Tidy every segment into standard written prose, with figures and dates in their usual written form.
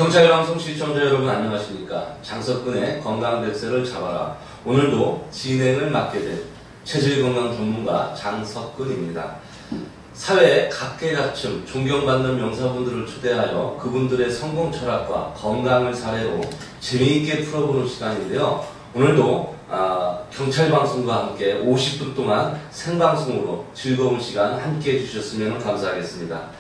경찰방송 시청자 여러분 안녕하십니까. 장석근의 건강백세를 잡아라. 오늘도 진행을 맡게 된 체질건강 전문가 장석근입니다. 사회의 각계각층 존경받는 명사분들을 초대하여 그분들의 성공 철학과 건강을 사례로 재미있게 풀어보는 시간인데요. 오늘도 경찰방송과 함께 50분 동안 생방송으로 즐거운 시간 함께 해주셨으면 감사하겠습니다.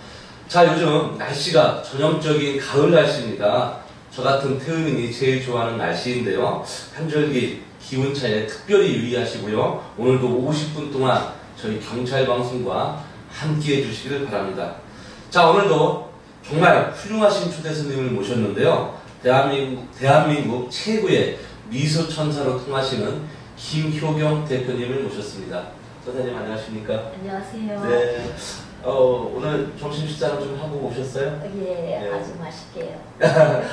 자, 요즘 날씨가 전형적인 가을 날씨입니다. 저 같은 태음인이 제일 좋아하는 날씨인데요. 한절기 기온차에 특별히 유의하시고요. 오늘도 50분 동안 저희 경찰방송과 함께 해주시기를 바랍니다. 자, 오늘도 정말 훌륭하신 초대 손님을 모셨는데요. 대한민국 최고의 미소천사로 통하시는 김효경 대표님을 모셨습니다. 선생님 안녕하십니까? 안녕하세요. 네. 오늘 점심 식사는 좀 하고 오셨어요? 예, 네. 아주 맛있게요.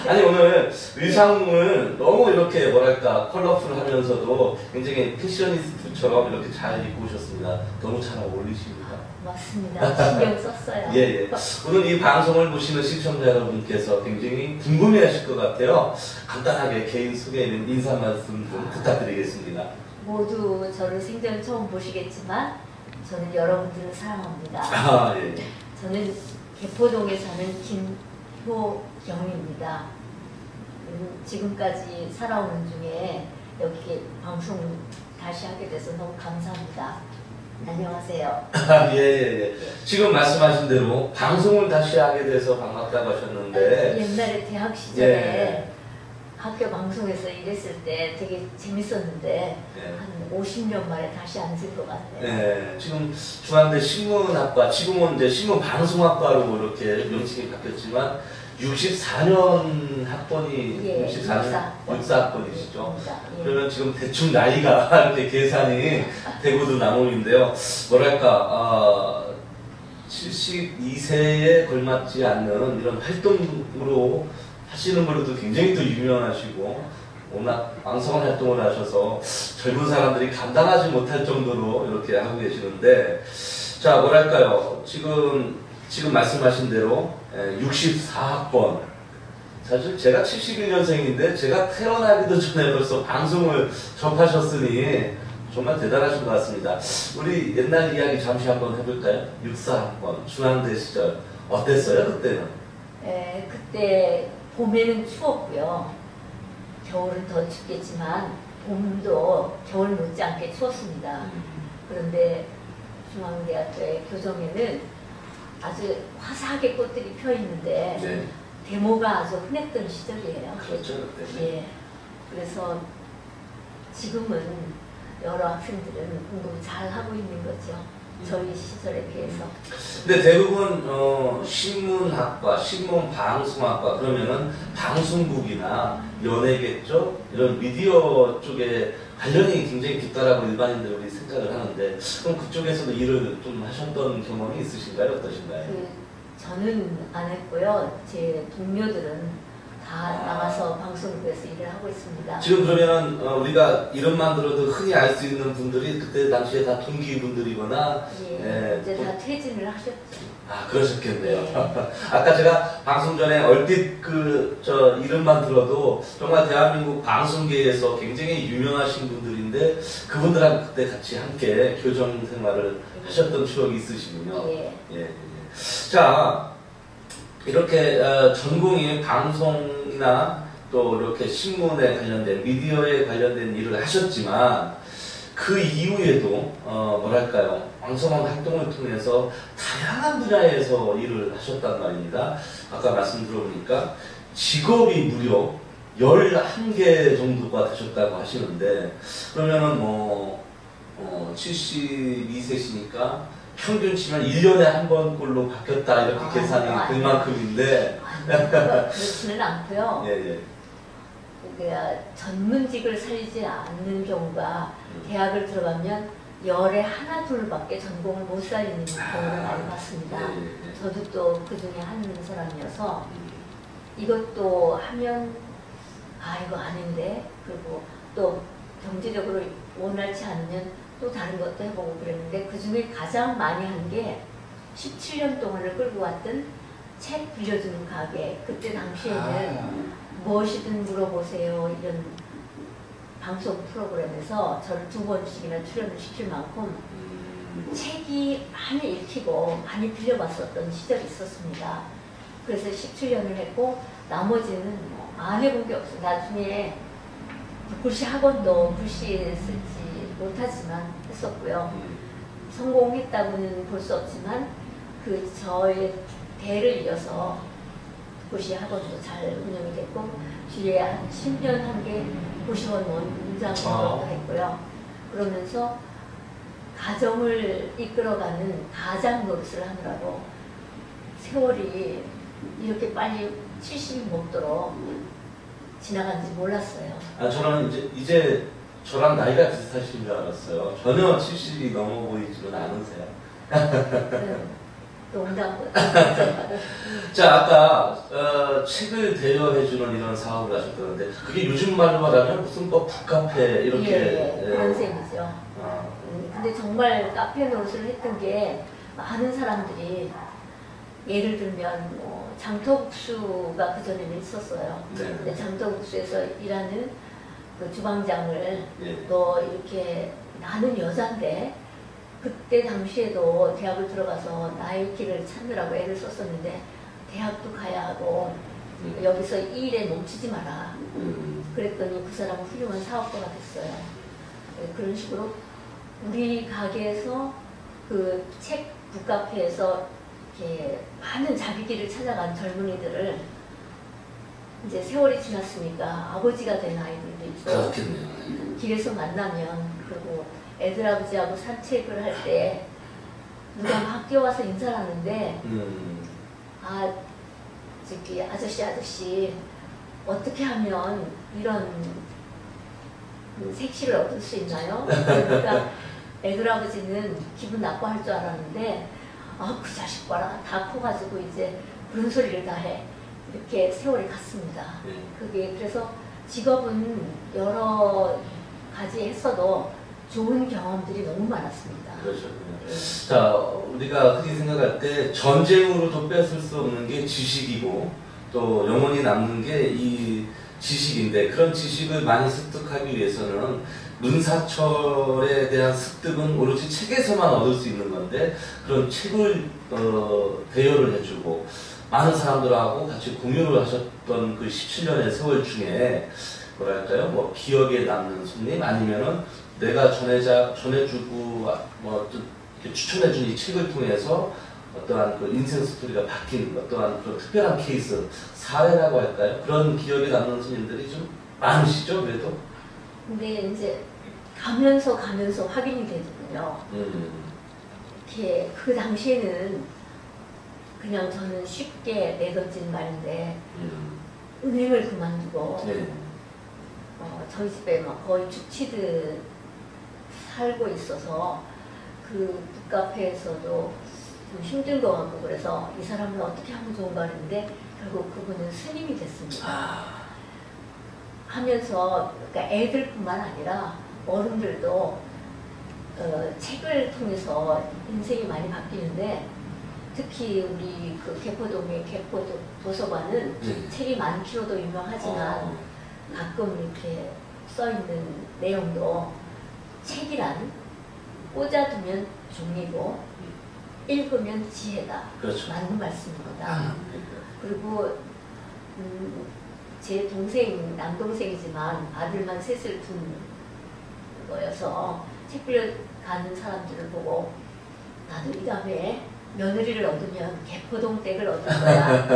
아니, 오늘 의상을 너무 이렇게 뭐랄까 컬러풀하면서도 굉장히 패셔니스트처럼 이렇게 잘 입고 오셨습니다. 너무 잘 어울리십니다. 맞습니다. 신경 썼어요. 예, 예. 오늘 이 방송을 보시는 시청자 여러분께서 굉장히 궁금해하실 것 같아요. 간단하게 개인 소개는 인사 말씀 좀 부탁드리겠습니다. 모두 저를 생전 처음 보시겠지만 저는 여러분들을 사랑합니다. 아, 예. 저는 개포동에 사는 김효경입니다. 지금까지 살아오는 중에 여기 방송 다시 하게 돼서 너무 감사합니다. 안녕하세요. 예, 예, 예. 지금 말씀하신 대로 방송을 다시 하게 돼서 반갑다고 하셨는데 옛날에 대학 시절에 예. 학교 방송에서 일했을 때 되게 재밌었는데 예. 한 50년 만에 다시 앉은 것 같네요. 네, 지금 중앙대 신문학과, 지금은 이제 신문방송학과로 이렇게 명칭이 바뀌었지만 64년 학번이 예, 64년 육사학번이시죠. 예. 그러면 지금 대충 나이가 이렇게 계산이 되고도 남음인데요. 뭐랄까 72세에 걸맞지 않는 이런 활동으로 하시는 걸로도 굉장히 또 유명하시고 워낙 왕성한 활동을 하셔서 젊은 사람들이 감당하지 못할 정도로 이렇게 하고 계시는데, 자, 뭐랄까요. 지금 말씀하신 대로 64학번. 사실 제가 71년생인데 제가 태어나기도 전에 벌써 방송을 접하셨으니 정말 대단하신 것 같습니다. 우리 옛날 이야기 잠시 한번 해볼까요? 64학번, 중앙대 시절 어땠어요, 그때는? 네, 그때 봄에는 추웠고요. 겨울은 더 춥겠지만 봄도 겨울 못지않게 추웠습니다. 그런데 중앙대학교의 교정에는 아주 화사하게 꽃들이 펴 있는데 네. 데모가 아주 흔했던 시절이에요. 그렇죠. 네. 예. 그래서 지금은 여러 학생들은 공부를 잘 하고 있는 거죠. 저희 시절에 비해서. 근데 대부분 신문학과, 신문방송학과 그러면은 방송국이나 연예계 쪽 이런 미디어 쪽에 관련이 굉장히 깊다라고 일반인들이 생각을 하는데, 그럼 그쪽에서도 일을 좀 하셨던 경험이 있으신가요? 어떠신가요? 저는 안 했고요. 제 동료들은 다 나가서 방송국에서 일을 하고 있습니다. 지금 그러면 우리가 이름만 들어도 흔히 알 수 있는 분들이 그때 당시에 다 동기분들이거나 예, 이제 다 퇴진을 하셨죠. 아, 그러셨겠네요. 예. 아까 제가 방송 전에 얼핏 저 이름만 들어도 정말 대한민국 방송계에서 굉장히 유명하신 분들인데 그분들하고 그때 같이 함께 교정 생활을 하셨던 추억이 있으시군요. 예. 예, 예. 자, 이렇게 전공이 방송이나 또 이렇게 신문에 관련된 미디어에 관련된 일을 하셨지만 그 이후에도 뭐랄까요, 왕성한 활동을 통해서 다양한 분야에서 일을 하셨단 말입니다. 아까 말씀 들어보니까 직업이 무려 11개 정도가 되셨다고 하시는데, 그러면은 72세시니까 평균 치면 1년에 한 번꼴로 바뀌었다 이렇게 계산이 될 만큼인데 그렇지는 않고요. 예, 예. 전문직을 살리지 않는 경우가 대학을 들어가면 열에 하나 둘밖에 전공을 못 살리는 경우를 많이 봤습니다. 예, 예. 저도 또 그 중에 한 사람이어서 이것도 하면 이거 아닌데, 그리고 또 경제적으로 원활치 않으면 또 다른 것도 해보고 그랬는데 그 중에 가장 많이 한 게 17년 동안을 끌고 왔던 책 빌려주는 가게, 그때 당시에는 무엇이든 물어보세요 이런 방송 프로그램에서 저를 2번씩이나 출연을 시킬 만큼 책이 많이 읽히고 많이 빌려봤었던 시절이 있었습니다. 그래서 17년을 했고 나머지는 안 해본 게 없어요. 나중에 글씨 학원도 글씨 쓰지 못하지만 했었고요. 성공했다고는 볼 수 없지만 그 저의 대를 이어서 글씨 학원도 잘 운영이 됐고 뒤에 한 10년 한 게 고시원 원장으로 했고요. 그러면서 가정을 이끌어가는 가장 노릇을 하느라고 세월이 이렇게 빨리 70이 먹도록 지나간지 몰랐어요. 아, 저는 이제 저랑 나이가 비슷하신 줄 알았어요. 전혀 70이 넘어 보이지는 않으세요. 네, 농담. 자, 아까 책을 대여해주는 이런 사업을 하셨다는데 그게 요즘 말로 말하면 무슨 뭐 북카페 이렇게 예, 그런 셈이죠. 아. 근데 정말 카페 노릇을 했던 게 많은 사람들이 예를 들면 뭐 장터국수가 그전에는 있었어요. 네. 근데 장터국수에서 일하는 그 주방장을 예. 또 이렇게 나는 여잔데 그때 당시에도 대학을 들어가서 나의 길을 찾느라고 애를 썼었는데 대학도 가야 하고 여기서 이 일에 멈추지 마라. 그랬더니 그 사람은 훌륭한 사업가가 됐어요. 그런 식으로 우리 가게에서 그 책 북카페에서 이렇게 많은 자기 길을 찾아간 젊은이들을 이제 세월이 지났으니까 아버지가 된 아이들도 있고 그렇겠네요. 길에서 만나면 그리고 애들 아버지하고 산책을 할 때 누가 막 뛰어와서 인사를 하는데 아 저기 아저씨 어떻게 하면 이런 색시를 얻을 수 있나요? 그러니까 애들 아버지는 기분 나빠할 줄 알았는데 아 그 자식 봐라 다 커가지고 이제 그런 소리를 다 해. 이렇게 세월이 갔습니다. 그게 그래서 직업은 여러 가지 했어도 좋은 경험들이 너무 많았습니다. 그렇죠. 자, 우리가 흔히 생각할 때 전쟁으로도 뺏을 수 없는 게 지식이고 또 영원히 남는 게 이 지식인데 그런 지식을 많이 습득하기 위해서는 문사철에 대한 습득은 오로지 책에서만 얻을 수 있는 건데 그런 책을 대여를 해주고 많은 사람들하고 같이 공유를 하셨던 그 17년의 세월 중에 뭐랄까요, 뭐 기억에 남는 손님 아니면은 내가 전해주고 뭐 이렇게 추천해준 이 책을 통해서 어떠한 그 인생 스토리가 바뀐 어떠한 그 특별한 케이스 사례라고 할까요? 그런 기억에 남는 손님들이 좀 많으시죠, 그래도? 근데 이제 가면서 확인이 되거든요. 이렇게 그 당시에는 그냥 저는 쉽게 내던진 말인데 은행을 그만두고 네. 저희 집에 막 거의 죽치듯 살고 있어서 그 북카페에서도 좀 힘든 것 같고 그래서 이 사람을 어떻게 하면 좋은가 했는데 결국 그분은 스님이 됐습니다. 하면서 그러니까 애들뿐만 아니라 어른들도 책을 통해서 인생이 많이 바뀌는데 특히 우리 그 개포동의 개포 도서관은 책이 많기로도 유명하지만 가끔 이렇게 써있는 내용도 책이란 꽂아두면 종이고 읽으면 지혜다. 그렇죠. 맞는 말씀입니다. 그리고 제 동생, 남동생이지만 아들만 셋을 둔 거여서 책 빌려가는 사람들을 보고 나도 이 다음에 며느리를 얻으면 개포동 댁을 얻을 거야.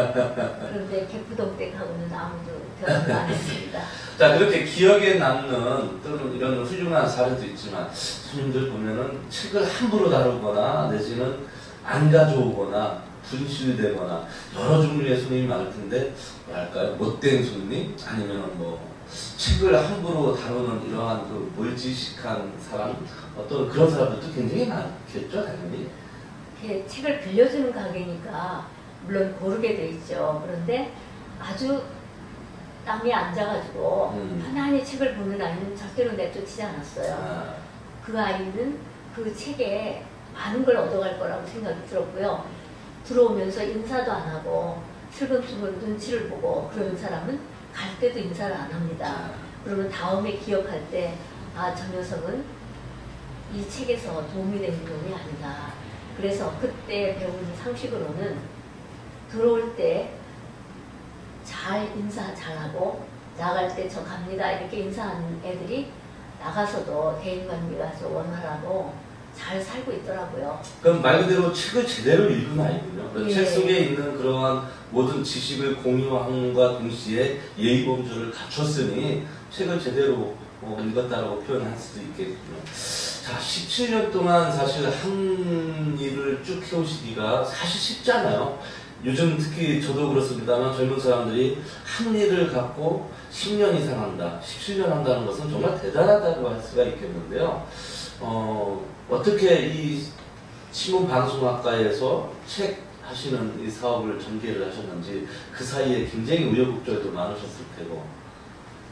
그런데 개포동 댁하고는 아무도 결혼을 안 했습니다. 자, 그렇게 기억에 남는 또는 이런 훌륭한 사례도 있지만 손님들 보면은 책을 함부로 다루거나 내지는 안 가져오거나 분실되거나 여러 종류의 손님이 많을 텐데 뭐랄까요, 못된 손님 아니면 뭐 책을 함부로 다루는 이러한 그 몰지식한 사람 어떤 그런 사람들도 굉장히 많겠죠, 당연히. 책을 빌려주는 가게니까 물론 고르게 돼 있죠. 그런데 아주 땅에 앉아가지고 편안히 책을 보는 아이는 절대로 내쫓지 않았어요. 그 아이는 그 책에 많은 걸 얻어갈 거라고 생각이 들었고요. 들어오면서 인사도 안 하고 슬금슬금 눈치를 보고 그러는 사람은 갈 때도 인사를 안 합니다. 그러면 다음에 기억할 때 아, 저 녀석은 이 책에서 도움이 되는 놈이 아니다. 그래서 그때 배운 상식으로는 들어올 때 잘 인사 잘하고 나갈 때 저 갑니다 이렇게 인사하는 애들이 나가서도 대인관계가 좀 원활하고 잘 살고 있더라고요. 그럼 말 그대로 책을 제대로 읽은 아이군요. 예. 책 속에 있는 그러한 모든 지식을 공유함과 동시에 예의범주를 갖췄으니 책을 제대로 읽었다라고 표현할 수도 있겠군요. 자, 17년 동안 사실 한 일을 쭉 해오시기가 사실 쉽잖아요. 요즘 특히 저도 그렇습니다만 젊은 사람들이 한 일을 갖고 10년 이상 한다, 17년 한다는 것은 정말 대단하다고 할 수가 있겠는데요. 어떻게 이 신문방송학과에서 책 하시는 이 사업을 전개를 하셨는지 그 사이에 굉장히 우여곡절도 많으셨을 테고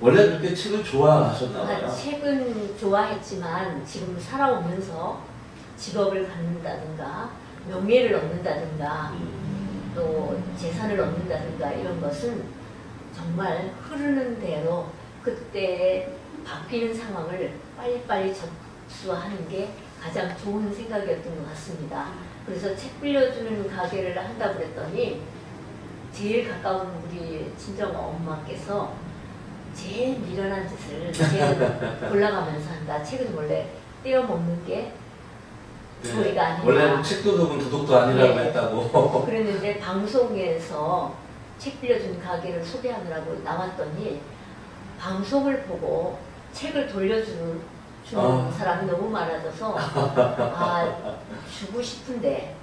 원래 그렇게 책을 좋아하셨나 봐요. 책은 좋아했지만 지금 살아오면서 직업을 갖는다든가 명예를 얻는다든가 또 재산을 얻는다든가 이런 것은 정말 흐르는 대로 그때 바뀌는 상황을 빨리빨리 접수하는 게 가장 좋은 생각이었던 것 같습니다. 그래서 책 빌려주는 가게를 한다고 그랬더니 제일 가까운 우리 친정 엄마께서 제일 미련한 짓을 제일 골라가면서 한다. 책은 원래 떼어먹는 게 저희가 아니라 원래는 책도 도금 도덕도 아니라고 네. 했다고. 그랬는데 방송에서 책 빌려준 가게를 소개하느라고 나왔더니 방송을 보고 책을 돌려주는 사람이 너무 많아져서 아, 주고 싶은데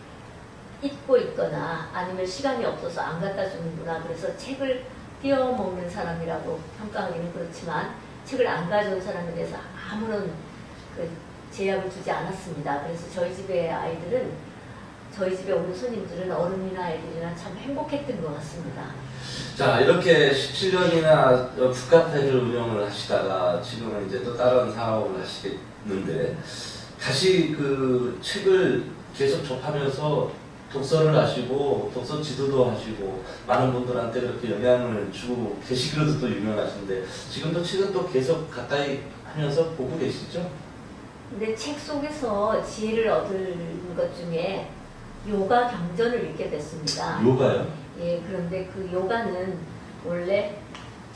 잊고 있거나 아니면 시간이 없어서 안 갖다 주는구나. 그래서 책을 띄어먹는 사람이라고 평가하기는 그렇지만 책을 안 가져온 사람에 대해서 아무런 제약을 두지 않았습니다. 그래서 저희 집의 아이들은 저희 집에 오는 손님들은 어른이나 아이들이나 참 행복했던 것 같습니다. 자, 이렇게 17년이나 북카페를 운영을 하시다가 지금은 이제 또 다른 사업을 하시겠는데 다시 그 책을 계속 접하면서 독서를 하시고 독서 지도도 하시고 많은 분들한테 그렇게 영향을 주고 계시기로도 또 유명하신데 지금도 책은 또 계속 가까이 하면서 보고 계시죠? 근데 책 속에서 지혜를 얻은 것 중에 요가 경전을 읽게 됐습니다. 요가요? 예, 그런데 그 요가는 원래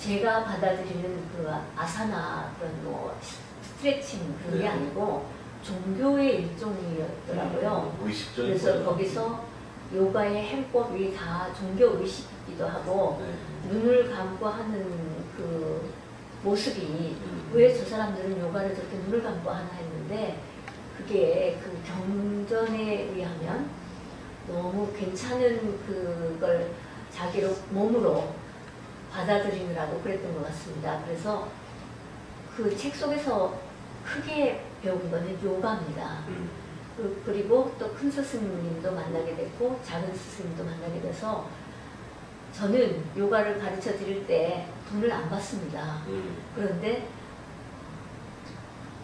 제가 받아들이는 그 아사나 그런 뭐 스트레칭 그런 게 네. 아니고 종교의 일종이었더라고요. 의식적. 그래서 거기서 요가의 행법이 다 종교 의식이기도 하고 눈을 감고 하는 그 모습이 왜 저 사람들은 요가를 저렇게 눈을 감고 하나 했는데 그게 그 경전에 의하면 너무 괜찮은 그걸 자기로 몸으로 받아들이느라고 그랬던 것 같습니다. 그래서 그 책 속에서 크게 배운 거는 요가입니다. 그리고 또 큰 스승님도 만나게 됐고 작은 스승님도 만나게 돼서 저는 요가를 가르쳐 드릴 때 돈을 안 받습니다. 그런데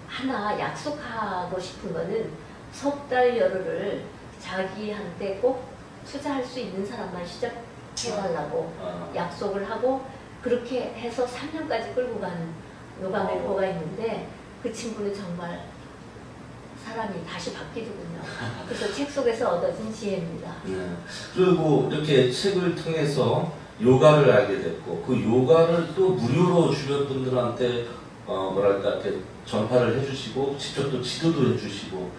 하나 약속하고 싶은 거는 석 달 열흘을 자기한테 꼭 투자할 수 있는 사람만 시작해달라고 약속을 하고 그렇게 해서 3년까지 끌고 간 요가 멘토가 있는데 그 친구는 정말 사람이 다시 바뀌더군요. 그래서 책 속에서 얻어진 지혜입니다. 네. 그리고 이렇게 책을 통해서 요가를 알게 됐고 그 요가를 또 무료로 주변 분들한테 뭐랄까 이렇게 전파를 해주시고 직접 또 지도도 해주시고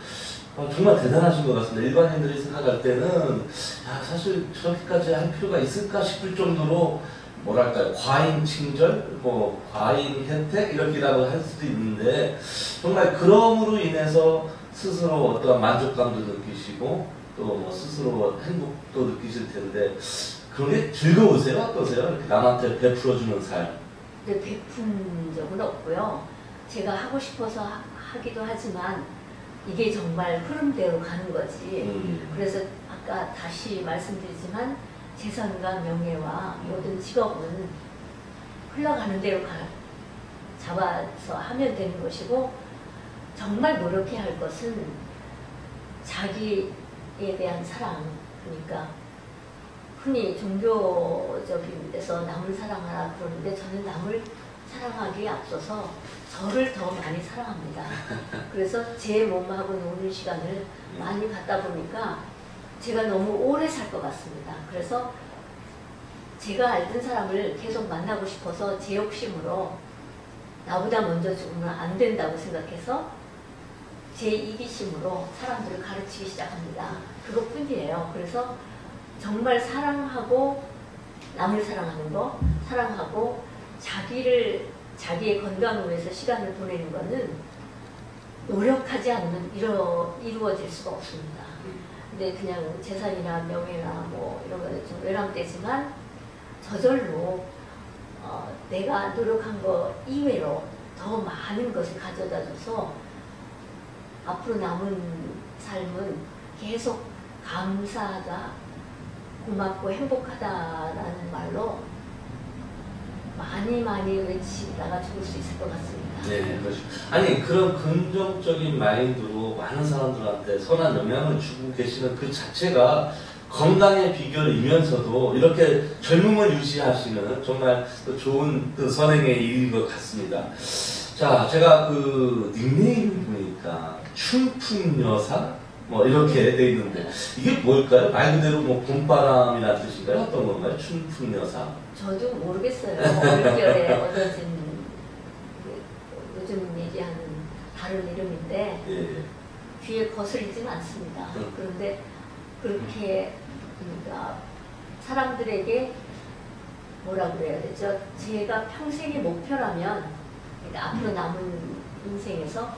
정말 대단하신 것 같습니다. 일반인들이 생각할 때는 야, 사실 저렇게까지 할 필요가 있을까 싶을 정도로 뭐랄까요 과잉 친절, 뭐 과잉 혜택 이렇게라고 할 수도 있는데 정말 그럼으로 인해서 스스로 어떠한 만족감도 느끼시고 또 뭐 스스로 행복도 느끼실 텐데 그런 게 즐거우세요? 어떠세요? 이렇게 남한테 베풀어주는 삶. 근데 베푼 적은 없고요. 제가 하고 싶어서 하기도 하지만 이게 정말 흐름대로 가는 거지. 그래서 아까 다시 말씀드리지만 재산과 명예와 모든 직업은 흘러가는 대로 잡아서 하면 되는 것이고 정말 노력해야 할 것은 자기에 대한 사랑 그러니까 흔히 종교적인 데서 남을 사랑하라 그러는데 저는 남을 사랑하기에 앞서서 저를 더 많이 사랑합니다. 그래서 제 몸하고 노는 시간을 많이 갖다 보니까 제가 너무 오래 살 것 같습니다. 그래서 제가 알던 사람을 계속 만나고 싶어서 제 욕심으로 나보다 먼저 죽으면 안 된다고 생각해서 제 이기심으로 사람들을 가르치기 시작합니다. 그것뿐이에요. 그래서 정말 사랑하고 남을 사랑하는 거, 사랑하고 자기의 건강을 위해서 시간을 보내는 거는 노력하지 않으면 이루어질 수가 없습니다. 근데 그냥 재산이나 명예나 뭐 이런 거는 좀 외람되지만 저절로 내가 노력한 거 이외로 더 많은 것을 가져다 줘서 앞으로 남은 삶은 계속 감사하다, 고맙고 행복하다라는 말로 많이 외치다가 죽을 수 있을 것 같습니다. 네, 그렇죠. 아니 그런 긍정적인 마인드로 많은 사람들한테 선한 영향을 주고 계시는 그 자체가 건강의 비결이면서도 이렇게 젊음을 유지하시는 정말 좋은 그 선행의 일인 것 같습니다. 자, 제가 그 닉네임 보니까 춘풍여사 뭐 이렇게 돼 있는데 이게 뭘까요? 말 그대로 뭐 봄바람이라는 뜻인가요? 어떤 건가요? 춘풍여사. 저도 모르겠어요. 얼결에 얻어진 요즘 얘기하는 다른 이름인데 예. 귀에 거슬리지는 않습니다. 그런데 그렇게 그러니까 사람들에게 뭐라고 그래야 되죠? 제가 평생의 목표라면 그러니까 앞으로 남은 인생에서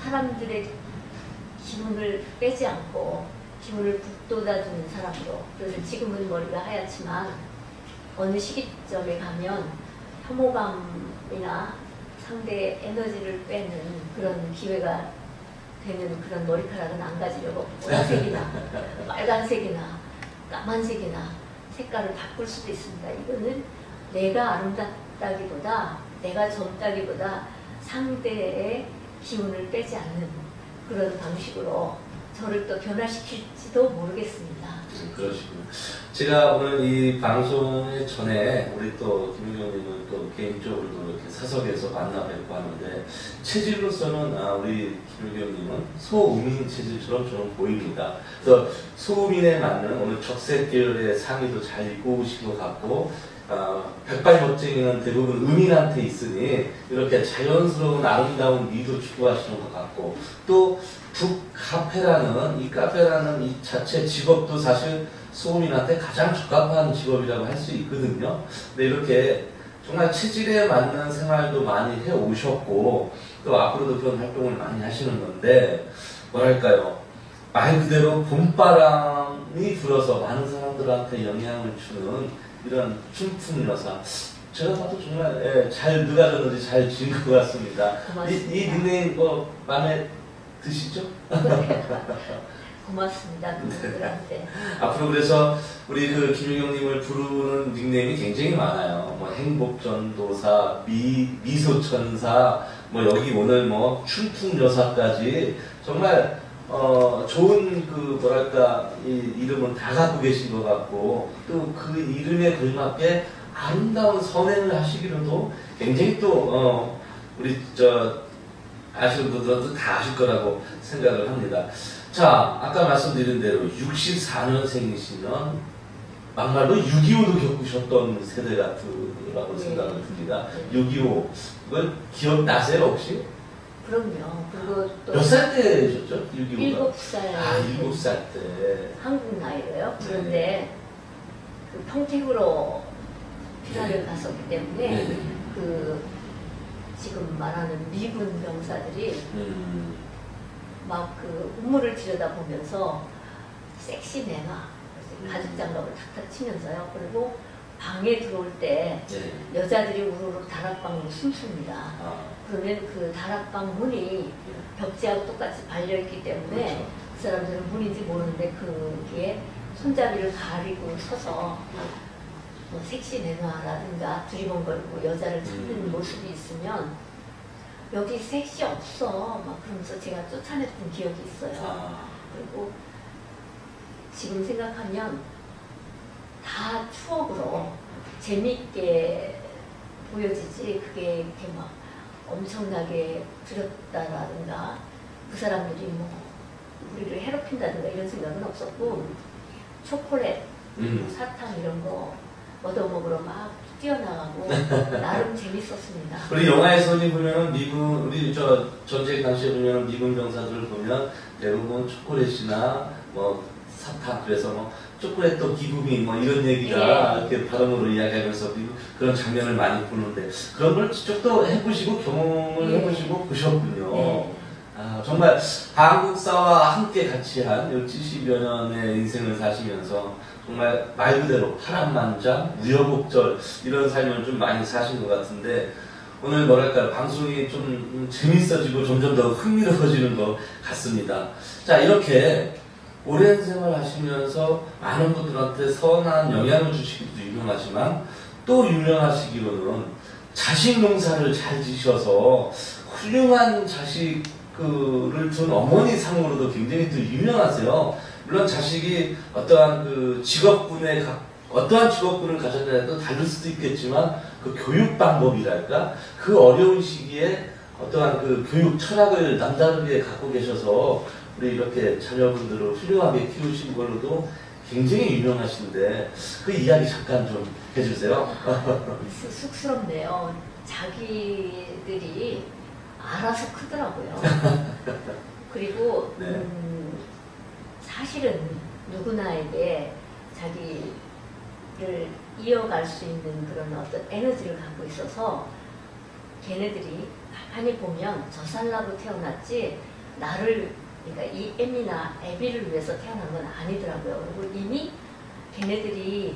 사람들의 기운을 빼지 않고 기운을 북돋아주는 사람으로, 그래서 지금은 머리가 하얗지만 어느 시기점에 가면 혐오감이나 상대의 에너지를 빼는 그런 기회가 되는 그런 머리카락은 안 가지려고 보라색이나 빨간색이나 까만색이나 색깔을 바꿀 수도 있습니다. 이거는 내가 아름답다기보다 내가 젊다기보다 상대의 기운을 빼지 않는 그런 방식으로 저를 또 변화시킬지도 모르겠습니다. 그러시군요. 제가 오늘 이 방송의 전에 우리 또 김유경님을 또 개인적으로도 이렇게 사석에서 만나 뵙고 하는데 체질로서는 우리 김유경님은 소음인 체질처럼 저는 보입니다. 그래서 소음인에 맞는 오늘 적색 계열의 상의도 잘 입고 오신 것 같고 백발멋쟁이는 대부분 음인한테 있으니 이렇게 자연스러운 아름다운 미도 추구하시는 것 같고 또 북카페라는 이 카페라는 이 자체 직업도 사실 소음인한테 가장 적합한 직업이라고 할 수 있거든요. 근데 이렇게 정말 체질에 맞는 생활도 많이 해 오셨고 또 앞으로도 그런 활동을 많이 하시는 건데 뭐랄까요, 말 그대로 봄바람이 불어서 많은 사람들한테 영향을 주는 이런 춘풍여사, 제가 봐도 정말 잘 느가졌는지 잘 지은 것 같습니다. 이 닉네임 마음에 드시죠? 고맙습니다. 그분들한테. 앞으로 그래서 우리 그 김유경님을 부르는 닉네임이 굉장히 많아요. 뭐 행복전도사, 미소천사, 뭐 여기 오늘 뭐 춘풍여사까지 정말 좋은 그 뭐랄까 이 이름은 다 갖고 계신 것 같고 또 그 이름에 걸맞게 아름다운 선행을 하시기로도 굉장히 또 우리 아시는 분들은 다 아실 거라고 생각을 합니다. 자, 아까 말씀드린 대로 64년생이시면 막말로 6.25도 겪으셨던 세대 같으라고 생각을 듭니다. 6.25 그걸 기억나세요 혹시? 그럼요. 그리고 또 몇 살 때셨죠? 6.25가? 7살. 7살 때. 한국 나이로요. 그런데 그 평택으로 피난을 갔었기 때문에 그 지금 말하는 미군 병사들이 막 그 우물을 들여다보면서 섹시 내놔 가죽 장갑을 탁탁 치면서요. 그리고 방에 들어올 때 여자들이 우르르 다락방으로 숨습니다. 그러면 그 다락방 문이 벽지하고 똑같이 발려있기 때문에 그 사람들은 문인지 모르는데 거기에 손잡이를 가리고 서서 뭐 섹시 내놔라든가 두리번거리고 여자를 찾는 모습이 있으면 여기 섹시 없어 막 그러면서 제가 쫓아냈던 기억이 있어요. 그리고 지금 생각하면 다 추억으로 재미있게 보여지지 그게 이렇게 막 엄청나게 두렵다라든가 그 사람들이 뭐 우리를 해롭힌다든가 이런 생각은 없었고 초콜릿, 사탕 이런 거 얻어먹으러 막 뛰어나가고 나름 재밌었습니다. 우리 영화에서 보면 미군 우리 저 전쟁 당시에 보면 미군 병사들을 보면 대부분 초콜릿이나 뭐 사탕 그래서 뭐 초콜릿도 기부미 뭐 이런 얘기가 이렇게 발음으로 이야기하면서 그런 장면을 많이 보는데 그런 걸 직접 또 해보시고 경험을 해보시고 보셨군요. 아, 정말 한국사와 함께 같이 한 70여 년의 인생을 사시면서 정말 말 그대로 파란만장, 우여곡절 이런 삶을 좀 많이 사신 것 같은데 오늘 뭐랄까 방송이 좀 재밌어지고 점점 더 흥미로워지는 것 같습니다. 자, 이렇게 오랜 생활 하시면서 많은 분들한테 선한 영향을 주시기도 유명하지만 또 유명하시기로는 자식 농사를 잘 지셔서 훌륭한 자식을 둔 어머니 상으로도 굉장히 또 유명하세요. 물론 자식이 어떠한 그 직업군에 어떠한 직업군을 가졌냐도 다를 수도 있겠지만 그 교육 방법이랄까 그 어려운 시기에 어떠한 그 교육 철학을 남다르게 갖고 계셔서 우리 이렇게 자녀분들을 훌륭하게 키우신 걸로도 굉장히 유명하신데 그 이야기 잠깐 좀 해주세요. 쑥스럽네요. 자기들이 알아서 크더라고요. 그리고 네. 사실은 누구나에게 자기를 이어갈 수 있는 그런 어떤 에너지를 갖고 있어서 걔네들이 가만히 보면 저 살라고 태어났지 나를 그러니까 이 애미나 애비를 위해서 태어난 건 아니더라고요. 그리고 이미 걔네들이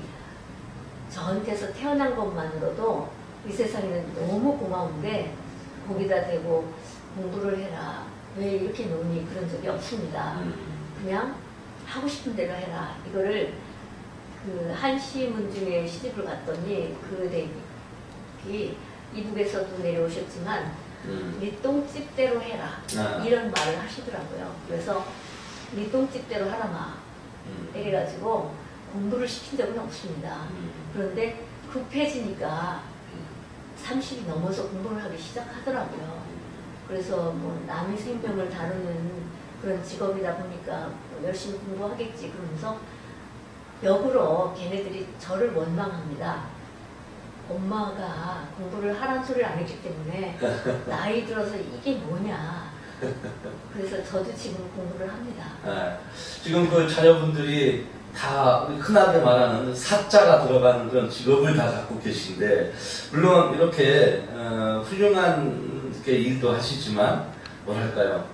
저한테서 태어난 것만으로도 이 세상에는 너무 고마운데 거기다 대고 공부를 해라. 왜 이렇게 노니? 그런 적이 없습니다. 그냥 하고 싶은 대로 해라. 이거를 그 한시문중에 시집을 갔더니 그 대기 이북에서도 내려오셨지만 네 똥집대로 해라. 이런 말을 하시더라고요. 그래서 네 똥집대로 하라마. 이래가지고 공부를 시킨 적은 없습니다. 그런데 급해지니까 30이 넘어서 공부를 하기 시작하더라고요. 그래서 뭐 남의 생명을 다루는 그런 직업이다 보니까 뭐 열심히 공부하겠지 그러면서 역으로 걔네들이 저를 원망합니다. 엄마가 공부를 하라는 소리를 안 했기 때문에 나이 들어서 이게 뭐냐. 그래서 저도 지금 공부를 합니다. 네. 지금 그 자녀분들이 다 흔하게 말하는 사자가 들어가는 그런 직업을 다 갖고 계신데 물론 이렇게 훌륭한 일도 하시지만 뭐랄까요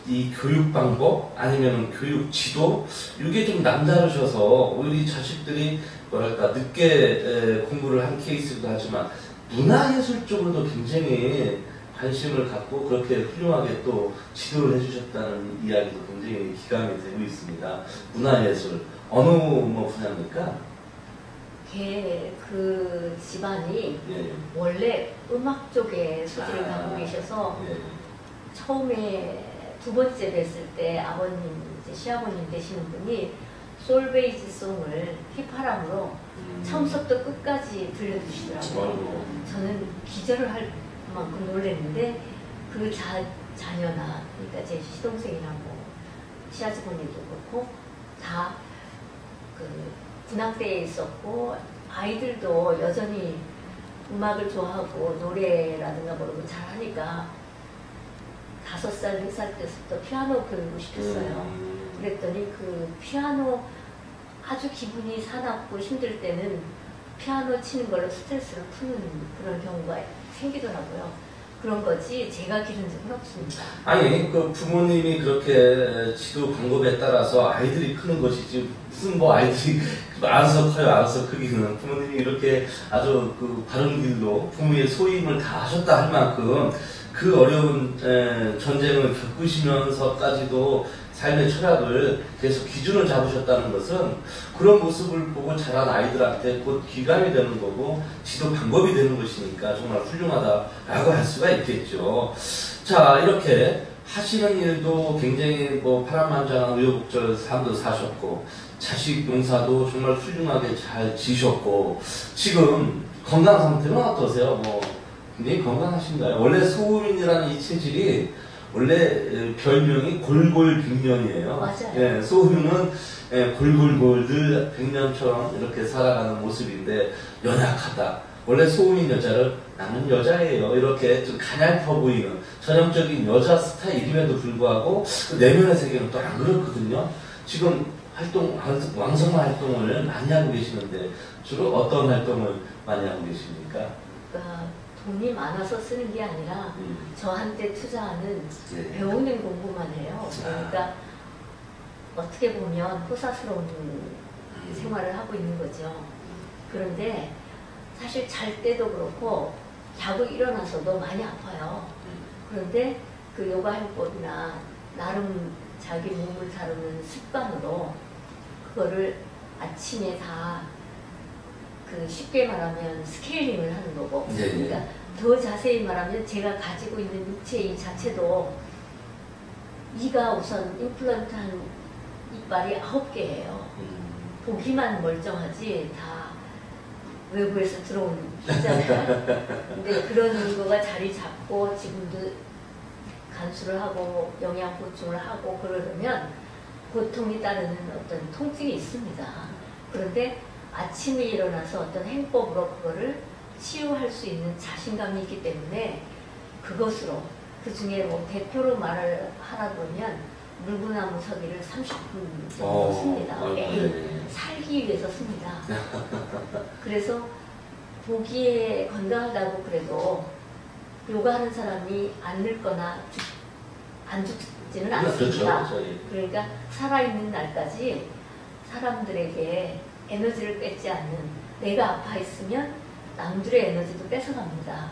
이 교육 방법 아니면 교육 지도 이게 좀 남다르셔서 우리 자식들이 뭐랄까 늦게 공부를 한 케이스도 하지만 문화예술 쪽으로도 굉장히 관심을 갖고 그렇게 훌륭하게 또 지도를 해주셨다는 이야기도 굉장히 기감이 되고 있습니다. 문화예술 어느 뭐 분야입니까? 그 집안이 원래 음악 쪽에 소질을 갖고 계셔서 처음에 두 번째 뵀을 때 아버님, 이제 시아버님 되시는 분이 솔베이지 송을 휘파람으로 처음부터 끝까지 들려주시더라고요. 저는 기절을 할 만큼 놀랐는데 그 자녀나 그러니까 제 시동생이나 뭐 시아주버님도 그렇고 다 그 군악대에 있었고 아이들도 여전히 음악을 좋아하고 노래라든가 모르고 잘하니까 5살, 4살 때부터 피아노 교육을 시켰어요. 그랬더니 그 피아노 아주 기분이 사납고 힘들 때는 피아노 치는 걸로 스트레스를 푸는 그런 경우가 생기더라고요. 그런 거지 제가 기른 적은 없습니다. 아니 그 부모님이 그렇게 지도 방법에 따라서 아이들이 크는 것이지 무슨 뭐 아이들이 알아서 커요 알아서 크기는 부모님이 이렇게 아주 그 바른 길로 부모의 소임을 다 하셨다 할 만큼 그 어려운 전쟁을 겪으시면서까지도 삶의 철학을 계속 기준을 잡으셨다는 것은 그런 모습을 보고 자란 아이들한테 곧 귀감이 되는 거고 지도 방법이 되는 것이니까 정말 훌륭하다라고 할 수가 있겠죠. 자, 이렇게 하시는 일도 굉장히 뭐 파란만장한 우여곡절 삶도 사셨고 자식 용사도 정말 훌륭하게 잘 지셨고 지금 건강 상태는 어떠세요? 뭐 굉장히 건강하신가요? 원래 소우민이라는 이 체질이 원래 별명이 골골빅년이에요. 맞아요. 예, 소우민은 골골골 늘 백년처럼 이렇게 살아가는 모습인데 연약하다. 원래 소우민 여자를 나는 여자예요. 이렇게 좀 가냘퍼 보이는 전형적인 여자 스타일임에도 불구하고 그 내면의 세계는 또 안 그렇거든요. 지금 왕성한 활동을 많이 하고 계시는데 주로 어떤 활동을 많이 하고 계십니까? 돈이 많아서 쓰는 게 아니라 저한테 투자하는 배우는 공부만 해요. 그러니까 어떻게 보면 호사스러운 생활을 하고 있는 거죠. 그런데 사실 잘 때도 그렇고 자고 일어나서도 많이 아파요. 그런데 그 요가 해법이나 나름 자기 몸을 다루는 습관으로 그거를 아침에 다 그 쉽게 말하면 스케일링을 하는 거고, 그러니까 더 자세히 말하면 제가 가지고 있는 육체 이 자체도 이가 우선 임플란트한 이빨이 9개예요. 보기만 멀쩡하지 다 외부에서 들어온 이잖아요. 근데 그런 거가 자리 잡고 지금도 간수를 하고 영양 보충을 하고 그러려면 고통이 따르는 어떤 통증이 있습니다. 그런데 아침에 일어나서 어떤 행법으로 그거를 치유할 수 있는 자신감이 있기 때문에 그것으로 그 중에 뭐 대표로 말을 하라 그러면 물구나무 서기를 30분 정도 씁니다. 매일 살기 위해서 씁니다. 그래서 보기에 건강하다고 그래도 요가하는 사람이 안 늙거나 안 죽지는 않습니다. 그렇죠. 그러니까 살아있는 날까지 사람들에게 에너지를 뺏지 않는, 내가 아파 있으면 남들의 에너지도 뺏어갑니다.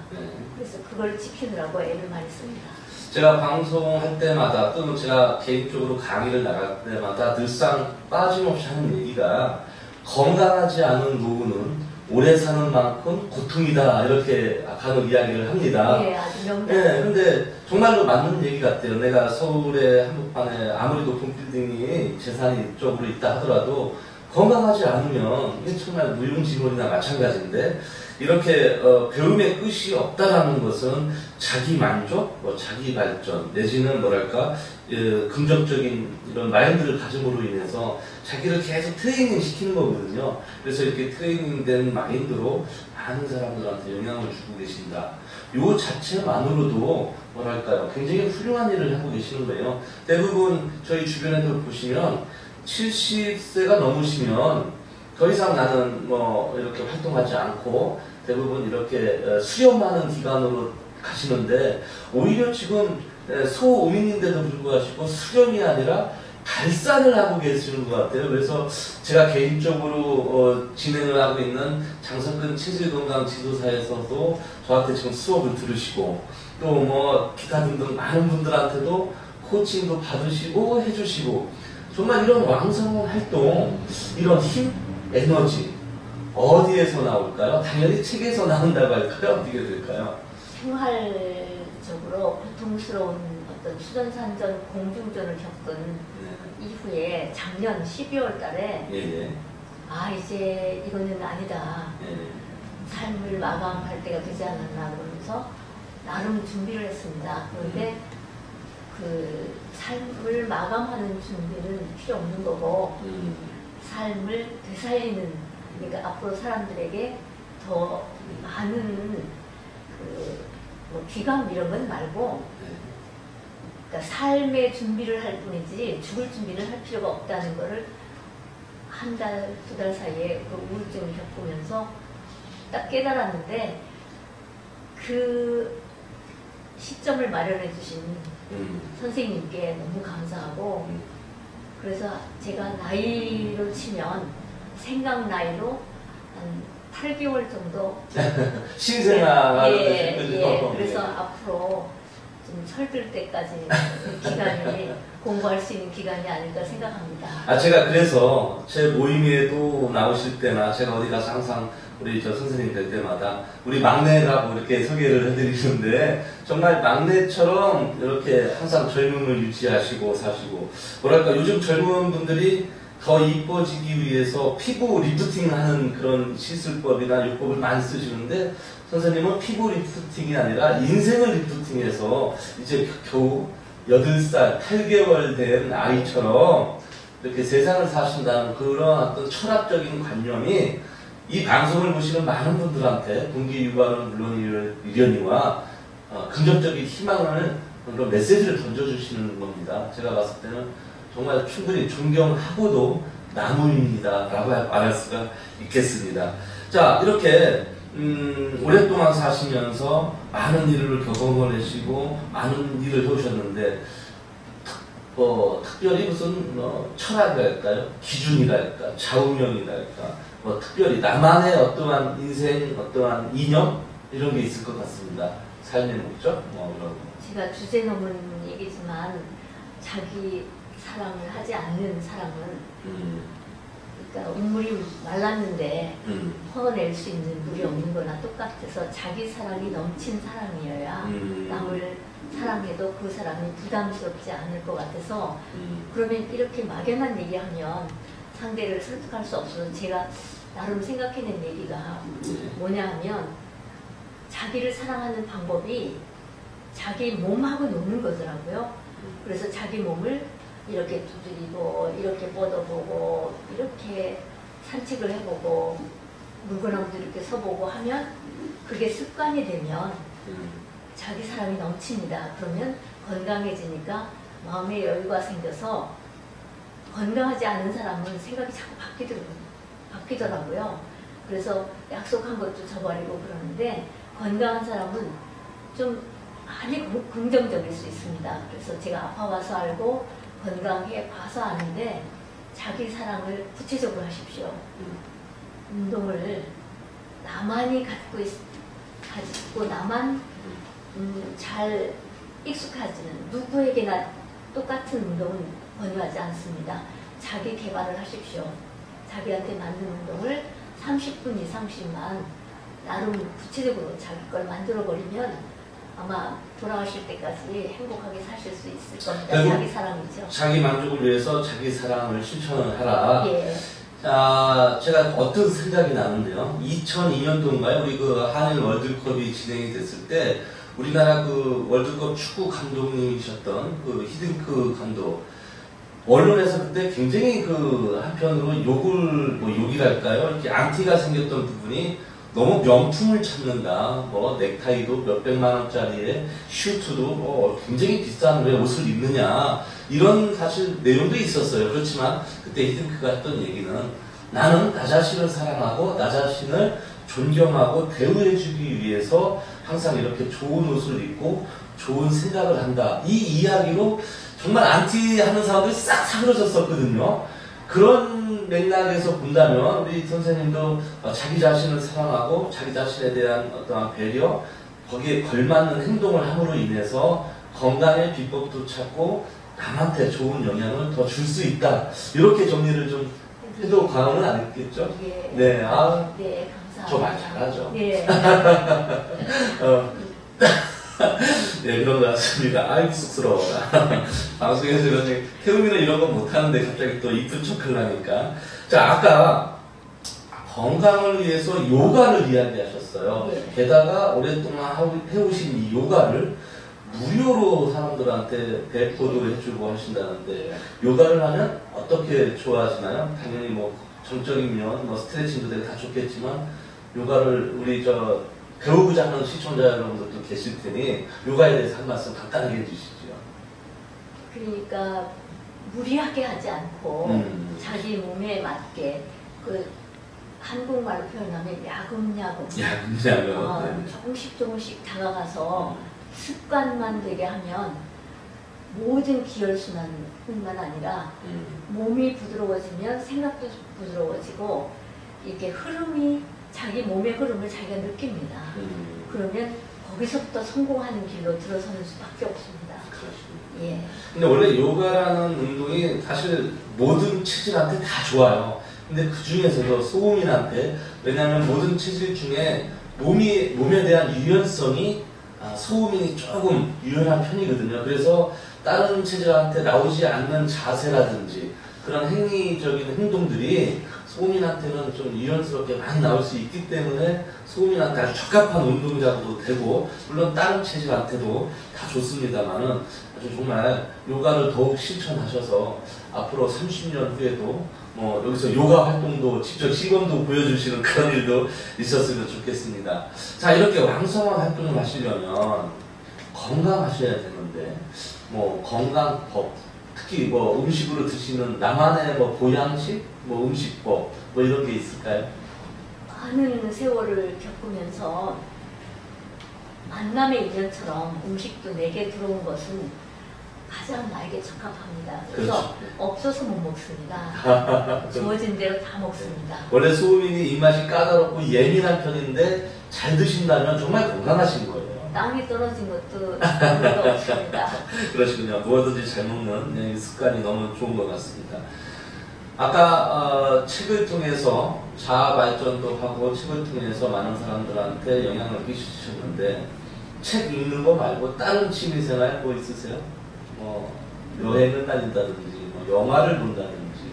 그래서 그걸 지키느라고 애를 많이 씁니다. 제가 방송할 때마다 또는 제가 개인적으로 강의를 나갈 때마다 늘상 빠짐없이 하는 얘기가 건강하지 않은 노후는 오래 사는 만큼 고통이다 이렇게 간혹 이야기를 합니다. 네, 아주 명당. 네, 근데 정말로 맞는 얘기 같아요. 내가 서울의 한복판에 아무리 높은 빌딩이 재산이 이쪽으로 있다 하더라도 건강하지 않으면 이게 정말 무용지물이나 마찬가지인데 이렇게 배움의 끝이 없다라는 것은 자기 만족, 자기 발전 내지는 뭐랄까 긍정적인 이런 마인드를 가짐으로 인해서 자기를 계속 트레이닝 시키는 거거든요. 그래서 이렇게 트레이닝된 마인드로 많은 사람들한테 영향을 주고 계신다. 요 자체만으로도 뭐랄까요 굉장히 훌륭한 일을 하고 계시는 거예요. 대부분 저희 주변에도 보시면 70세가 넘으시면 더 이상 나는 뭐 이렇게 활동하지 않고 대부분 이렇게 수렴하는 기간으로 가시는데 오히려 지금 소음인인데도 불구하고 수렴이 아니라 발산을 하고 계시는 것 같아요. 그래서 제가 개인적으로 진행을 하고 있는 장석근 체질건강 지도사에서도 저한테 지금 수업을 들으시고 또 뭐 기타 등등 많은 분들한테도 코칭도 받으시고 해주시고 정말 이런 왕성한 활동, 이런 힘, 에너지 어디에서 나올까요? 당연히 책에서 나온다고 할까요? 어떻게 될까요? 생활적으로 고통스러운 어떤 수전산전 공중전을 겪은 이후에 작년 12월 달에 아 이제 이거는 아니다. 삶을 마감할 때가 되지 않았나 그러면서 나름 준비를 했습니다. 그런데 그 삶을 마감하는 준비는 필요 없는 거고 삶을 되살리는, 그러니까 앞으로 사람들에게 더 많은 뭐 귀감 이런 건 말고 그러니까 삶의 준비를 할 뿐이지 죽을 준비를 할 필요가 없다는 거를 한 달, 두 달 사이에 그 우울증을 겪으면서 딱 깨달았는데 그 시점을 마련해 주신 선생님께 너무 감사하고 그래서 제가 나이로 치면 생각 나이로 한 8개월 정도 신생아가 그래서 앞으로 좀 철들 때까지 기간이 공부할 수 있는 기간이 아닐까 생각합니다. 제가 그래서 제 모임에도 나오실 때나 제가 어디 가서 항상 우리 저 선생님 뵐 때마다 우리 막내라고 이렇게 소개를 해드리는데 정말 막내처럼 이렇게 항상 젊음을 유지하시고 사시고 뭐랄까 요즘 젊은 분들이 더 이뻐지기 위해서 피부 리프팅하는 그런 시술법이나 요법을 많이 쓰시는데 선생님은 피부 리프팅이 아니라 인생을 리프팅해서 이제 겨우 8살, 8개월 된 아이처럼 이렇게 세상을 사신다는 그런 어떤 철학적인 관념이 이 방송을 보시는 많은 분들한테 분기 육아는 물론 미련이와 긍정적인 희망을 그런 메시지를 던져주시는 겁니다. 제가 봤을 때는 정말 충분히 존경하고도 나무입니다 라고 말할 수가 있겠습니다. 자, 이렇게 오랫동안 사시면서 많은 일을 경험해내시고 많은 일을 해오셨는데 특별히 무슨 철학이랄까요? 기준이랄까? 좌우명이랄까? 특별히 나만의 어떠한 인생, 어떠한 이념 이런 게 있을 것 같습니다. 삶의 목적? 이런 거. 제가 주제 넘은 얘기지만 자기 사랑을 하지 않는 사람은 그러니까 우물이 말랐는데 퍼낼 수 있는 물이 없는 거나 똑같아서 자기 사랑이 넘친 사람이어야 남을 사랑해도 그 사람이 부담스럽지 않을 것 같아서 그러면 이렇게 막연한 얘기하면 상대를 설득할 수 없어서 제가 나름 생각해낸 얘기가 뭐냐 하면 자기를 사랑하는 방법이 자기 몸하고 노는 거더라고요. 그래서 자기 몸을 이렇게 두드리고 이렇게 뻗어보고 이렇게 산책을 해보고 물건하고도 이렇게 서보고 하면 그게 습관이 되면 자기 사랑이 넘칩니다. 그러면 건강해지니까 마음의 여유가 생겨서 건강하지 않은 사람은 생각이 자꾸 바뀌더라고요. 그래서 약속한 것도 저버리고 그러는데 건강한 사람은 좀 많이 긍정적일 수 있습니다. 그래서 제가 아파와서 알고 건강해 봐서 아는데 자기 사랑을 구체적으로 하십시오. 운동을 나만이 가지고 나만 잘 익숙하지는 누구에게나 똑같은 운동은 권유하지 않습니다. 자기 개발을 하십시오. 자기한테 맞는 운동을 30분 이상씩만 나름 구체적으로 자기 걸 만들어버리면 아마 돌아가실 때까지 행복하게 사실 수 있을 겁니다. 자기 사랑이죠. 자기 만족을 위해서 자기 사랑을 실천을 하라. 예. 제가 어떤 생각이 나는데요. 2002년도인가요? 우리 그 한일 월드컵이 진행이 됐을 때 우리나라 그 월드컵 축구 감독님이셨던 그 히딩크 감독 언론에서 그때 굉장히 그 한편으로 욕이랄까요? 이렇게 안티가 생겼던 부분이 너무 명품을 찾는다. 넥타이도 몇백만 원짜리에 슈트도 굉장히 비싼 왜 옷을 입느냐. 이런 사실 내용도 있었어요. 그렇지만 그때 히딩크가 했던 얘기는 나는 나 자신을 사랑하고 나 자신을 존경하고 대우해주기 위해서 항상 이렇게 좋은 옷을 입고 좋은 생각을 한다. 이 이야기로 정말 안티하는 사람들이 싹 사그러졌었거든요. 그런 맥락에서 본다면 우리 선생님도 자기 자신을 사랑하고 자기 자신에 대한 어떠한 배려, 거기에 걸맞는 행동을 함으로 인해서 건강의 비법도 찾고 남한테 좋은 영향을 더 줄 수 있다. 이렇게 정리를 좀 해도 과언은 아니겠죠? 예. 네, 네, 감사합니다. 저 말 잘하죠? 네. 네, 그런 것 같습니다. 아이고, 쑥스러워라. 방송에서 이런, 태우미는 이런 거 못하는데 갑자기 또 이쁜 척 하려니까. 자, 아까 건강을 위해서 요가를 이야기하셨어요. 네. 게다가 오랫동안 해오신 이 요가를 무료로 사람들한테 배포도 해주고 하신다는데, 요가를 하면 어떻게 좋아하시나요? 당연히 정적인 면, 스트레칭도 되게 다 좋겠지만, 요가를 우리 배우고자 하는 시청자 여러분들도 계실 테니 요가에 대해서 한 말씀 간단하게 해주시죠. 그러니까 무리하게 하지 않고 자기 몸에 맞게 그 한국말로 표현하면 야금야금 조금씩 다가가서 습관만 되게 하면 모든 기혈순환뿐만 아니라 몸이 부드러워지면 생각도 부드러워지고 이렇게 흐름이 자기 몸의 흐름을 자기가 느낍니다. 그러면 거기서부터 성공하는 길로 들어서는 수밖에 없습니다. 그렇습니다. 예. 근데 원래 요가라는 운동이 사실 모든 체질한테 다 좋아요. 근데 그 중에서도 소음인한테, 왜냐하면 모든 체질 중에 몸에 대한 유연성이 소음인이 조금 유연한 편이거든요. 그래서 다른 체질한테 나오지 않는 자세라든지 그런 행위적인 행동들이 소음인한테는 좀 유연스럽게 많이 나올 수 있기 때문에 소음인한테 아주 적합한 운동자도 되고, 물론 다른 체질한테도 다 좋습니다만은 아주 정말 요가를 더욱 실천하셔서 앞으로 30년 후에도 뭐 여기서 요가 활동도 직접 시범도 보여주시는 그런 일도 있었으면 좋겠습니다. 자, 이렇게 왕성한 활동을 하시려면 건강하셔야 되는데, 뭐 건강법, 특히 뭐 음식으로 드시는 나만의 뭐 보양식, 뭐 음식법, 뭐 이런 게 있을까요? 많은 세월을 겪으면서 만남의 인연처럼 음식도 내게 들어온 것은 가장 나에게 적합합니다. 그래서 그렇죠. 없어서 못 먹습니다. 주어진 대로 다 먹습니다. 원래 소음인이 입맛이 까다롭고 예민한 편인데 잘 드신다면 정말 건강하신 거예요. 땅에 떨어진 것도 별로 없습니다. 그러시군요. 무엇든지 잘 먹는 습관이 너무 좋은 것 같습니다. 아까 책을 통해서 자아 발전도 하고 책을 통해서 많은 사람들한테 영향을 끼치셨는데, 책 읽는 거 말고 다른 취미생활 뭐 있으세요? 뭐 여행을 다닌다든지, 뭐 영화를 본다든지.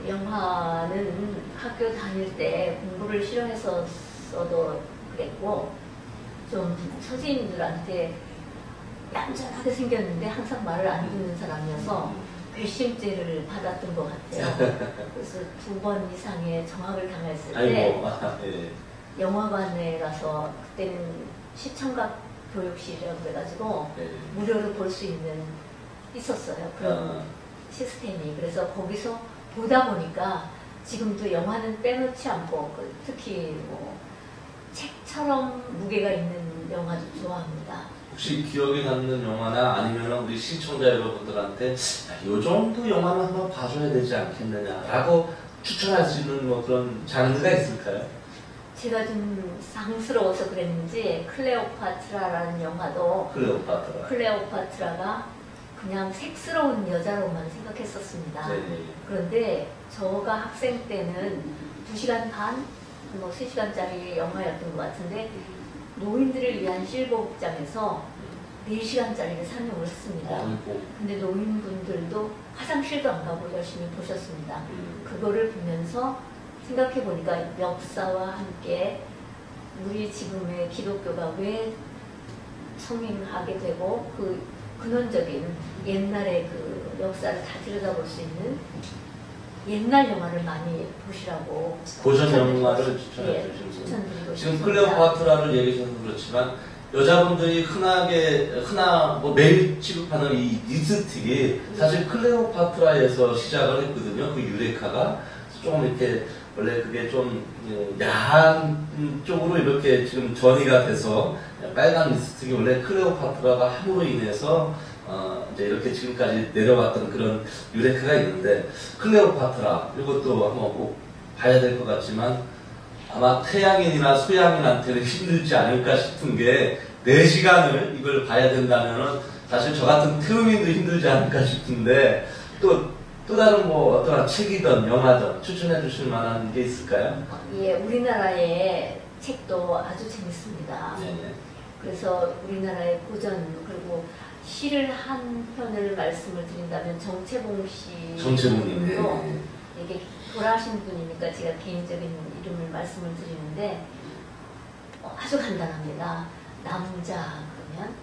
영화는 학교 다닐 때 공부를 싫어했었어도 그랬고, 좀 선생님들한테 얌전하게 생겼는데 항상 말을 안 듣는 사람이어서 괘씸죄를 받았던 것 같아요. 그래서 2번 이상의 정학을 당했을 때 예. 영화관에 가서, 그때는 시청각 교육실이라고 그래가지고 예. 무료로 볼 수 있었어요. 그런 시스템이. 그래서 거기서 보다 보니까 지금도 영화는 빼놓지 않고, 특히 뭐 책처럼 무게가 있는 영화도 좋아합니다. 혹시 기억에 남는 영화나 아니면 우리 시청자 여러분들한테 이 정도 영화는 한번 봐줘야 되지 않겠느냐라고 추천할 수 있는 뭐 그런 장르가 있을까요? 제가 좀 상스러워서 그랬는지 클레오파트라라는 영화도, 클레오파트라가 그냥 색스러운 여자로만 생각했었습니다. 네네. 그런데 저가 학생 때는 2시간 반, 뭐 3시간짜리 영화였던 것 같은데, 노인들을 위한 실버극장에서 4시간짜리를 상영을 했습니다. 근데 노인분들도 화장실도 안 가고 열심히 보셨습니다. 그거를 보면서 생각해 보니까 역사와 함께 우리 지금의 기독교가 왜 성행하게 되고, 그 근원적인 옛날의 그 역사를 다 들여다볼 수 있는 옛날 영화를 많이 보시라고 고전 영화를 추천해 주신 추천드리고 지금 싶습니다. 클레오파트라를 얘기하셔서 그렇지만, 여자분들이 흔하 뭐 매일 취급하는 이 립스틱이 사실 클레오파트라에서 시작을 했거든요. 그 유레카가 조금 이렇게, 원래 그게 좀 야한 쪽으로 이렇게 지금 전이가 돼서 빨간 립스틱이 원래 클레오파트라가 함으로 인해서 이제 이렇게 지금까지 내려왔던 그런 유레카가 있는데, 클레오파트라 이것도 한번 꼭 봐야 될 것 같지만 아마 태양인이나 소양인한테는 힘들지 않을까 싶은 게, 4시간을 이걸 봐야 된다면은 사실 저 같은 태음인도 힘들지 않을까 싶은데, 또 다른 뭐 어떠한 책이든 영화든 추천해 주실 만한 게 있을까요? 예, 우리나라의 책도 아주 재밌습니다. 네네. 그래서 우리나라의 고전, 그리고 시를 한 편을 말씀을 드린다면 정채봉 정채봉님. 씨도, 이게 돌아가신 분이니까 제가 개인적인 이름을 말씀을 드리는데 아주 간단합니다. 남자 그러면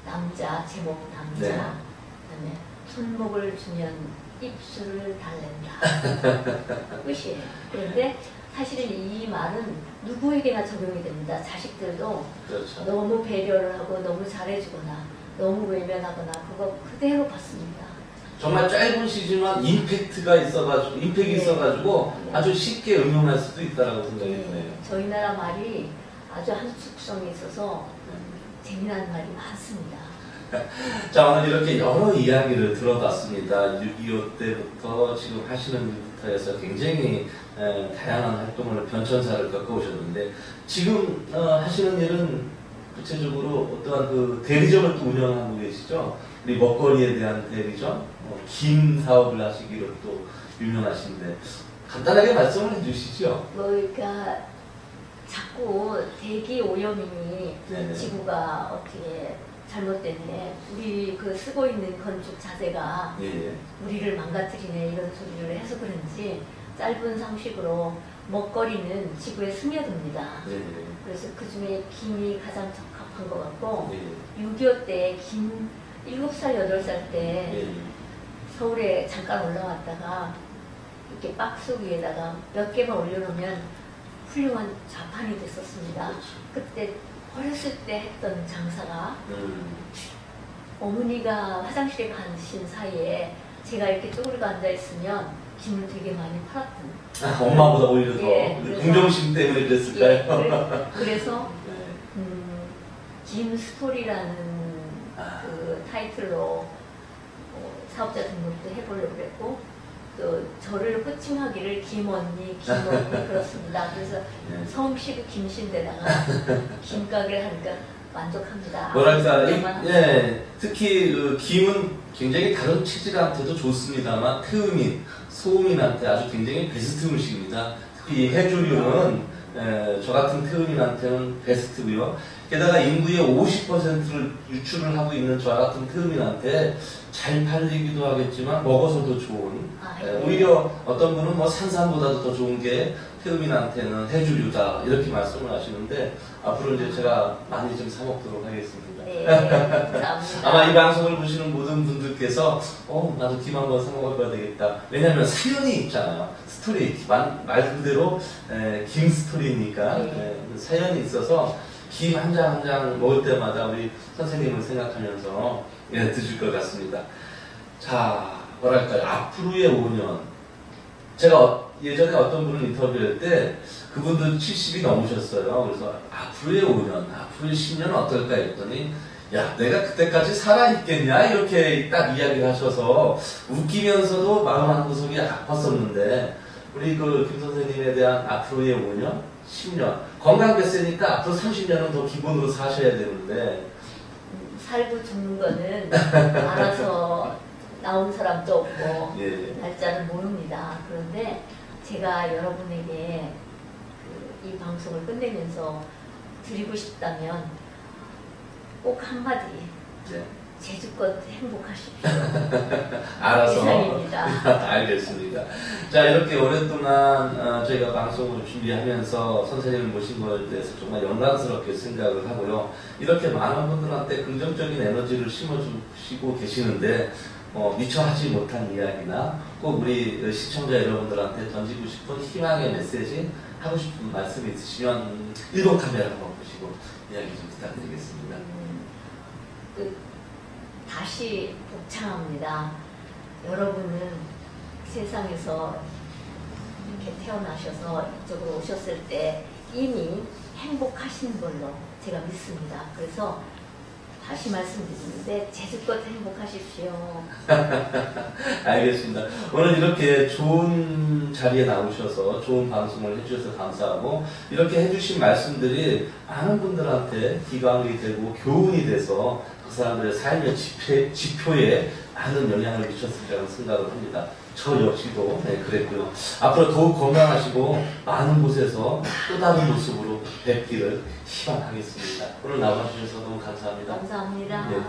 남자, 제목 남자. 네. 그다음에 손목을 주면 입술을 달랜다. 끝이에요. 그런데 사실은 이 말은 누구에게나 적용이 됩니다. 자식들도 그렇죠. 너무 배려를 하고 너무 잘해주거나 너무 외면하거나 그거 그대로 받습니다. 정말 짧은 시지만 임팩트가 있어가지고, 임팩이 있어가지고 아주 쉽게 응용할 수도 있다라고 생각이 드네요. 저희 나라 말이 아주 한축성이 있어서 재미난 말이 많습니다. 자, 오늘 이렇게 여러 이야기를 들어봤습니다. 6.25 때부터 지금 하시는 일부터 해서 굉장히 다양한 활동을, 변천사를 겪어오셨는데, 지금 하시는 일은 구체적으로 어떠한 그 대리점을 또 운영하고 계시죠? 우리 먹거리에 대한 대리점, 김 사업을 하시기로 또 유명하신데, 간단하게 말씀을 해주시죠. 그러니까 자꾸 대기 오염이 네네. 지구가 어떻게 잘못됐네. 우리 그 쓰고 있는 건축 자재가 예. 우리를 망가뜨리네 이런 소리를 해서 그런지 짧은 상식으로 먹거리는 지구에 스며듭니다. 예. 그래서 그 중에 김이 가장 적합한 것 같고 예. 6.25 때 김 7살, 8살 때 예. 서울에 잠깐 올라왔다가 이렇게 박스 위에다가 몇 개만 올려놓으면 훌륭한 좌판이 됐었습니다. 그때 어렸을 때 했던 장사가 어머니가 화장실에 가신 사이에 제가 이렇게 쪼그리고 앉아있으면 김을 되게 많이 팔았던. 엄마보다 오히려 더 예, 궁정심 때문에 그랬을까요? 예, 그래서 네. 김 스토리라는 그 타이틀로 사업자 등록도 해보려고 그랬고 또 저를 호칭하기를 김언니 그렇습니다. 그래서 네. 성씨도 김씨인데다가 김가게를 하니까 만족합니다. 뭐랄까, 예, 특히 그 김은 굉장히 다른 체질한테도 좋습니다만 태음인, 소음인한테 아주 굉장히 베스트 음식입니다. 특히 이 해조류는 저 같은 태음인한테는 베스트고요. 게다가 인구의 50%를 유출을 하고 있는 저 같은 태음인한테 잘 팔리기도 하겠지만 먹어서도 좋은, 오히려 어떤 분은 뭐 산삼보다도 더 좋은 게 태음인한테는 해조류다 이렇게 말씀을 하시는데 앞으로 이제 제가 많이 좀 사 먹도록 하겠습니다. 네, 감사합니다. 아마 이 방송을 보시는 모든 분들께서 나도 김 한번 사 먹어봐야 되겠다. 왜냐하면 사연이 있잖아요. 스토리, 말 그대로 김 스토리니까 사연이 있어서 김 한 장 한 장 먹을 때마다 우리 선생님을 생각하면서 드실 것 같습니다. 자, 뭐랄까요. 앞으로의 5년. 제가 예전에 어떤 분을 인터뷰할 때 그분도 70이 넘으셨어요. 그래서 앞으로의 5년, 앞으로의 10년은 어떨까 했더니 야, 내가 그때까지 살아있겠냐? 이렇게 딱 이야기를 하셔서 웃기면서도 마음 한구석이 아팠었는데 우리 그 김 선생님에 대한 앞으로의 5년, 10년 건강 됐으니까 앞으로 30년은 더 기본으로 사셔야 되는데 살고 죽는 거는 알아서 나온 사람도 없고 예. 날짜를 모릅니다. 그런데 제가 여러분에게 이 방송을 끝내면서 드리고 싶다면 꼭 한마디 네. 제주껏 행복하십시오. 알아서. 이상입니다. 알겠습니다. 자, 이렇게 오랫동안 저희가 방송을 준비하면서 선생님을 모신 것에 대해서 정말 영광스럽게 생각을 하고요. 이렇게 많은 분들한테 긍정적인 에너지를 심어주시고 계시는데 미처 하지 못한 이야기나 꼭 우리 시청자 여러분들한테 던지고 싶은 희망의 메시지, 하고 싶은 말씀이 있으시면 1번 카메라 한번 보시고 이야기 좀 부탁드리겠습니다. 다시 복창합니다. 여러분은 세상에서 이렇게 태어나셔서 이쪽으로 오셨을 때 이미 행복하신 걸로 제가 믿습니다. 그래서 다시 말씀드리는데 제주껏 행복하십시오. 알겠습니다. 오늘 이렇게 좋은 자리에 나오셔서 좋은 방송을 해주셔서 감사하고 이렇게 해주신 말씀들이 많은 분들한테 기광이 되고 교훈이 돼서 그 사람들의 삶의 지표에 많은 영향을 미쳤을 거라고 생각을 합니다. 저 역시도 그랬고요. 앞으로 더욱 건강하시고 많은 곳에서 또 다른 모습으로 뵙기를 희망하겠습니다. 오늘 나와주셔서 너무 감사합니다. 감사합니다. 네.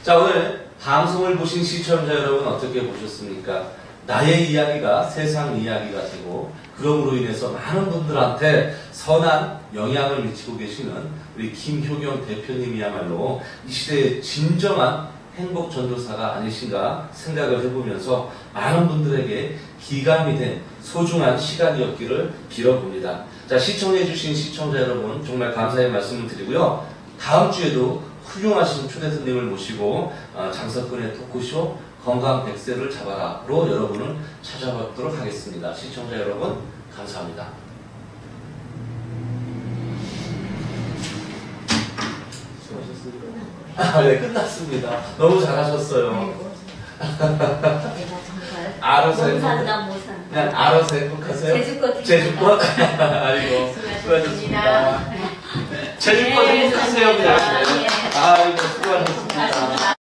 자, 오늘 방송을 보신 시청자 여러분 어떻게 보셨습니까? 나의 이야기가 세상 이야기가 되고 그럼으로 인해서 많은 분들한테 선한 영향을 미치고 계시는 우리 김효경 대표님이야말로 이 시대의 진정한 행복 전도사가 아니신가 생각을 해보면서 많은 분들에게 기감이 된 소중한 시간이었기를 빌어봅니다. 자, 시청해주신 시청자 여러분 정말 감사의 말씀을 드리고요. 다음 주에도 훌륭하신 초대 손님을 모시고 장석근의 토크쇼 건강 100세를 잡아라로 여러분을 찾아뵙도록 하겠습니다. 시청자 여러분 감사합니다. 네, 끝났습니다. 너무 잘하셨어요. 내가 정말 알아서 못 산다 못 산다. 그냥 알아서 행복하세요. 제주껏 제주껏. 아이고 수고하셨습니다. 제주껏 행복하세요 그냥. 아이고 수고하셨습니다.